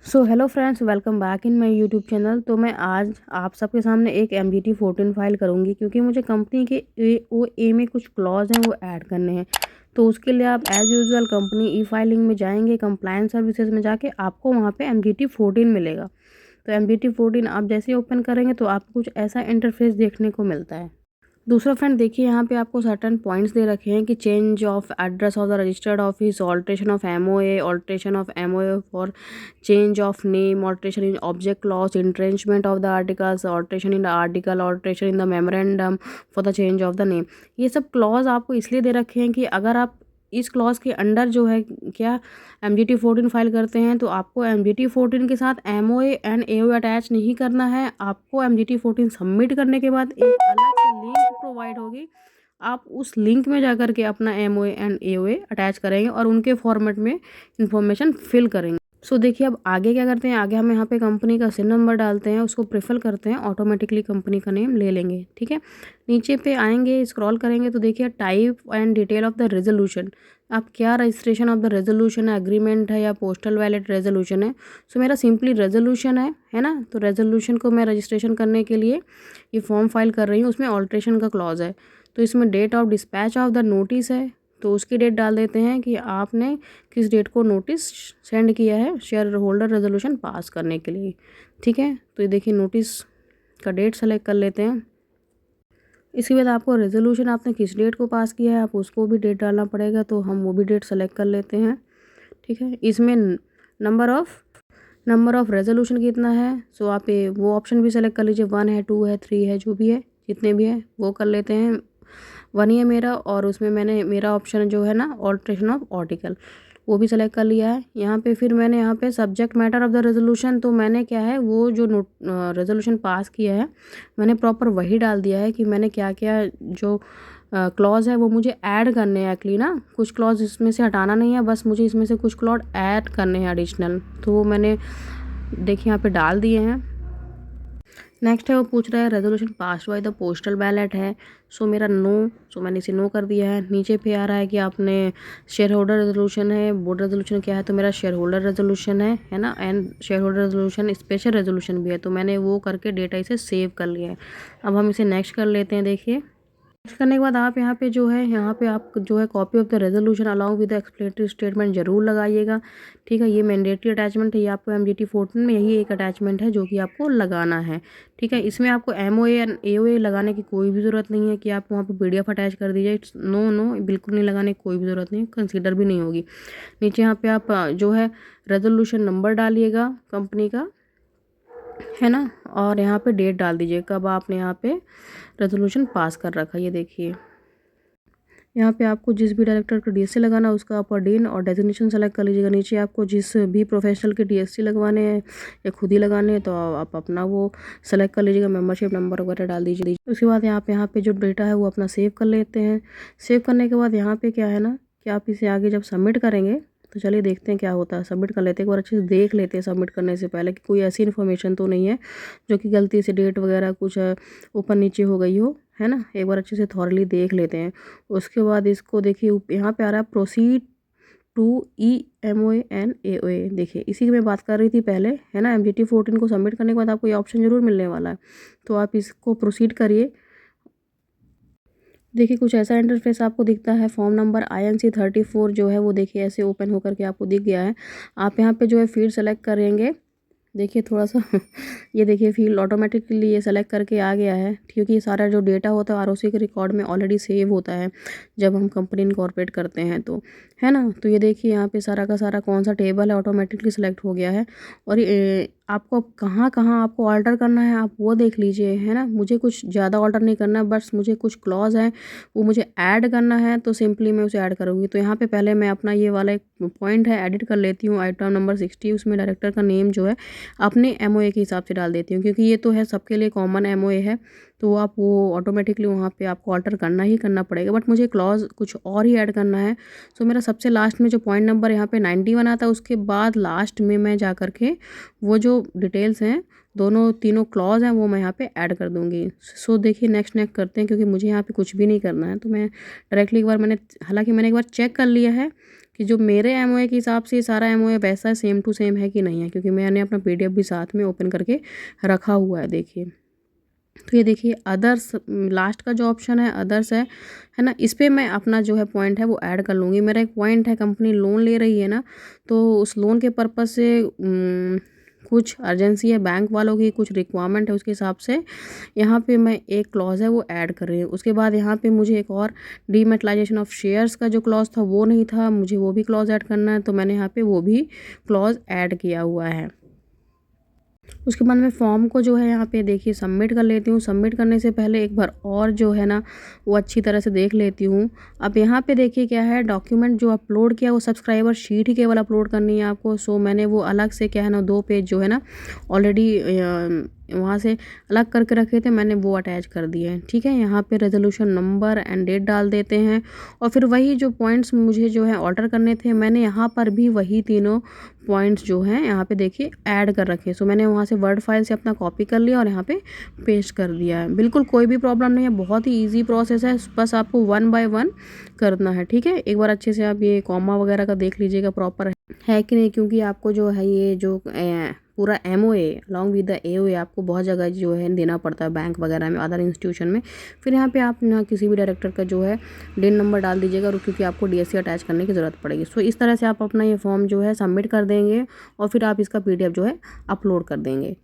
So hello friends, welcome back in my YouTube channel. तो मैं आज आप सबके सामने एक MGT 14 फाइल करूंगी क्योंकि मुझे कंपनी के AOA में कुछ क्लॉज हैं वो ऐड करने हैं। तो उसके लिए आप एज़ यूजुअल कंपनी ई फाइलिंग में जाएंगे, कंप्लायंस सर्विसेज में जाके आपको वहाँ पे MGT 14 मिलेगा। तो MGT 14 आप जैसे ही ओपन करेंगे तो आपको कुछ ऐसा इंटरफेस देखने को मिलता है। दूसरा फ्रेंड देखिए, यहाँ पे आपको सर्टेन पॉइंट्स दे रखे हैं कि change of address of the registered office, alteration of MOA, alteration of MOA for change of name, alteration in object clause, entrenchment of the articles, alteration in the article, alteration in the memorandum for the change of the name. ये सब clause आपको इसलिए दे रखे हैं कि अगर आप इस क्लॉज के अंडर जो है क्या MGT 14 फाइल करते हैं तो आपको MGT 14 के साथ MOA एंड AOA अटैच नहीं करना है। आपको MGT 14 सबमिट करने के बाद एक अलग से लिंक प्रोवाइड होगी। आप उस लिंक में जाकर के अपना MOA एंड AOA अटैच करेंगे और उनके फॉर्मेट में इंफॉर्मेशन फिल करेंगे। सो देखिए, अब आगे क्या करते हैं। आगे हम यहाँ पे कंपनी का सिन नंबर डालते हैं, उसको प्रेफर करते हैं, ऑटोमेटिकली कंपनी का नेम ले लेंगे। ठीक है, नीचे पे आएंगे, स्क्रॉल करेंगे तो देखिए type and detail of the resolution. आप क्या रजिस्ट्रेशन ऑफ द रेजोल्यूशन है, एग्रीमेंट है या पोस्टल वैलेट रेजोल्यूशन है। सो मेरा सिंपली रेजोल्यूशन है ना। तो रेजोल्यूशन को मैं रजिस्ट्रेशन करने के लिए ये फॉर्म फाइल कर रही हूँ, उसमें ऑल्ट्रेशन का क्लॉज है। तो इसमें date of dispatch of the notice है, तो उसकी डेट डाल देते हैं कि आपने किस डेट को नोटिस सेंड किया है शेयर होल्डर रेजोल्यूशन पास करने के लिए। ठीक है, तो ये देखिए नोटिस का डेट सेलेक्ट कर लेते हैं। इसके बाद आपको रेजोल्यूशन आपने किस डेट को पास किया है आप उसको भी डेट डालना पड़ेगा, तो हम वो भी डेट सेलेक्ट कर लेते हैं। ठीक है, इसमें नंबर ऑफ़ रेजोल्यूशन कितना है, सो आप ये वो ऑप्शन भी सेलेक्ट कर लीजिए। 1 है, 2 है, 3 है, जो भी है जितने भी है वो कर लेते हैं। 1 ही है मेरा, और उसमें मैंने मेरा ऑप्शन जो है ना ऑल्ट्रेशन ऑफ आर्टिकल वो भी सेलेक्ट कर लिया है। यहाँ पे फिर मैंने यहाँ पे subject matter of the resolution, तो मैंने क्या है वो जो रेजोल्यूशन पास किया है मैंने प्रॉपर वही डाल दिया है कि मैंने क्या क्या जो क्लॉज है वो मुझे ऐड करने हैं। एक्चुअली ना कुछ क्लॉज इसमें से हटाना नहीं है, बस मुझे इसमें से कुछ क्लॉज ऐड करने हैं एडिशनल, तो वो मैंने देखिए यहाँ पे डाल दिए हैं। नेक्स्ट है, वो पूछ रहा है resolution pass by the postal ballot है। सो मेरा नो, सो मैंने इसे नो कर दिया है। नीचे पे आ रहा है कि आपने शेयर होल्डर रेजोल्यूशन है, बोर्ड रेजोल्यूशन क्या है, तो मेरा शेयर होल्डर रेजोल्यूशन है ना। And share holder resolution special resolution भी है, तो मैंने वो करके डेटा इसे सेव कर लिया है। अब हम इसे नेक्स्ट कर लेते हैं। देखिए नेक्स्ट करने के बाद आप यहाँ पे जो है यहाँ पे आप जो है copy of the resolution allow with explanatory statement जरूर लगाइएगा। ठीक है, ये मैंडेटरी अटैचमेंट है, ये आपको MGT 14 में यही एक अटैचमेंट है जो कि आपको लगाना है। ठीक है, इसमें आपको MOA एंड AOA लगाने की कोई भी ज़रूरत नहीं है कि आप वहाँ पे PDF अटैच कर दीजिए। इट्स नो, बिल्कुल नहीं लगाने की कोई भी ज़रूरत नहीं, कंसिडर भी नहीं होगी। नीचे यहाँ पे आप जो है रेजोल्यूशन नंबर डालिएगा कंपनी का, है ना, और यहाँ पे डेट डाल दीजिए कब आपने यहाँ पे रेजोल्यूशन पास कर रखा है। ये देखिए यहाँ पे आपको जिस भी डायरेक्टर का DSC लगाना है उसका अपर डीन और डेजिग्नेशन सेलेक्ट कर लीजिएगा। नीचे आपको जिस भी प्रोफेशनल के DSC लगवाने हैं या खुद ही लगाने हैं तो आप अपना वो सेलेक्ट कर लीजिएगा, मेंबरशिप नंबर वगैरह डाल दीजिए। उसके बाद यहाँ पे जो डेटा है वो अपना सेव कर लेते हैं। सेव करने के बाद यहाँ पे क्या है ना कि आप इसे आगे जब सबमिट करेंगे तो चलिए देखते हैं क्या होता है। सबमिट कर लेते हैं, एक बार अच्छे से देख लेते हैं सबमिट करने से पहले कि कोई ऐसी इन्फॉर्मेशन तो नहीं है जो कि गलती से डेट वगैरह कुछ ऊपर नीचे हो गई हो, है ना। एक बार अच्छे से थॉरली देख लेते हैं। उसके बाद इसको देखिए यहाँ पे आ रहा है proceed to EMOA and AOA। देखिए इसी की मैं बात कर रही थी पहले, है ना। MGT 14 को सबमिट करने के बाद आपको ये ऑप्शन जरूर मिलने वाला है, तो आप इसको प्रोसीड करिए। देखिए कुछ ऐसा इंटरफेस आपको दिखता है। फॉर्म नंबर INC 34 जो है वो देखिए ऐसे ओपन होकर के आपको दिख गया है। आप यहाँ पे जो है फील्ड सेलेक्ट करेंगे। देखिए थोड़ा सा ये देखिए फील्ड ऑटोमेटिकली ये सेलेक्ट करके आ गया है, क्योंकि ये सारा जो डेटा होता है ROC के रिकॉर्ड में ऑलरेडी सेव होता है जब हम कंपनी इनकॉर्पोरेट करते हैं तो, है ना। तो ये देखिए यहाँ पे सारा का सारा कौन सा टेबल है ऑटोमेटिकली सेलेक्ट हो गया है। और ये आपको कहाँ कहाँ आपको ऑल्टर करना है आप वो देख लीजिए, है ना। मुझे कुछ ज़्यादा ऑल्टर नहीं करना, बस मुझे कुछ क्लॉज है वो मुझे ऐड करना है, तो सिंपली मैं उसे ऐड करूँगी। तो यहाँ पे पहले मैं अपना ये वाला एक पॉइंट है एडिट कर लेती हूँ, आइटम नंबर 60। उसमें डायरेक्टर का नेम जो है अपने MOA के हिसाब से डाल देती हूँ, क्योंकि ये तो है सबके लिए कॉमन MOA है, तो आप वो ऑटोमेटिकली वहाँ पे आपको ऑल्टर करना ही करना पड़ेगा। बट मुझे क्लॉज कुछ और ही ऐड करना है। सो मेरा सबसे लास्ट में जो पॉइंट नंबर यहाँ पे 91 आता है, उसके बाद लास्ट में मैं जा कर के वो जो डिटेल्स हैं दोनों तीनों क्लॉज हैं वो मैं यहाँ पे ऐड कर दूँगी। सो देखिए नेक्स्ट करते हैं, क्योंकि मुझे यहाँ पे कुछ भी नहीं करना है। तो मैं डायरेक्टली एक बार हालांकि मैंने एक बार चेक कर लिया है कि जो मेरे एमओए के हिसाब से सारा एमओए वैसा सेम टू सेम है कि नहीं है, क्योंकि मैंने अपना पीडीएफ भी साथ में ओपन करके रखा हुआ है। देखिए, तो ये देखिए अदर्स, लास्ट का जो ऑप्शन है अदर्स है ना, इस पे मैं अपना जो है पॉइंट है वो ऐड कर लूँगी। मेरा एक पॉइंट है, कंपनी लोन ले रही है ना, तो उस लोन के पर्पज़ से कुछ अर्जेंसी है बैंक वालों की, कुछ रिक्वायरमेंट है, उसके हिसाब से यहाँ पे मैं एक क्लॉज़ है वो ऐड कर रही हूँ। उसके बाद यहाँ पे मुझे एक और डीमेटलाइजेशन ऑफ शेयर्स का जो क्लॉज़ था वो नहीं था, मुझे वो भी क्लॉज़ ऐड करना है, तो मैंने यहाँ पे वो भी क्लॉज़ ऐड किया हुआ है। उसके बाद मैं फॉर्म को जो है यहाँ पे देखिए सबमिट कर लेती हूँ। सबमिट करने से पहले एक बार और जो है ना वो अच्छी तरह से देख लेती हूँ। अब यहाँ पे देखिए क्या है, डॉक्यूमेंट जो अपलोड किया वो सब्सक्राइबर शीट ही केवल अपलोड करनी है आपको। सो मैंने वो अलग से क्या है ना 2 पेज जो है ना ऑलरेडी वहाँ से अलग करके रखे थे, मैंने वो अटैच कर दिए हैं। ठीक है, यहाँ पे रेजोल्यूशन नंबर एंड डेट डाल देते हैं और फिर वही जो पॉइंट्स मुझे जो है ऑल्टर करने थे, मैंने यहाँ पर भी वही तीनों पॉइंट्स जो हैं यहाँ पे देखिए ऐड कर रखे। सो मैंने वहाँ से वर्ड फाइल से अपना कॉपी कर लिया और यहाँ पे पेस्ट कर दिया है। बिल्कुल कोई भी प्रॉब्लम नहीं है, बहुत ही ईजी प्रोसेस है, बस आपको 1 बाय 1 करना है। ठीक है, एक बार अच्छे से आप ये कॉमा वगैरह का देख लीजिएगा प्रॉपर है कि नहीं, क्योंकि आपको जो है ये जो पूरा MOA along with the AOA आपको बहुत जगह जो है देना पड़ता है, बैंक वगैरह में, अदर इंस्टीट्यूशन में। फिर यहाँ पे आप ना किसी भी डायरेक्टर का जो है डिन नंबर डाल दीजिएगा, और क्योंकि आपको डीएससी अटैच करने की ज़रूरत पड़ेगी। सो इस तरह से आप अपना ये फॉर्म जो है सबमिट कर देंगे और फिर आप इसका पीडीएफ जो है अपलोड कर देंगे।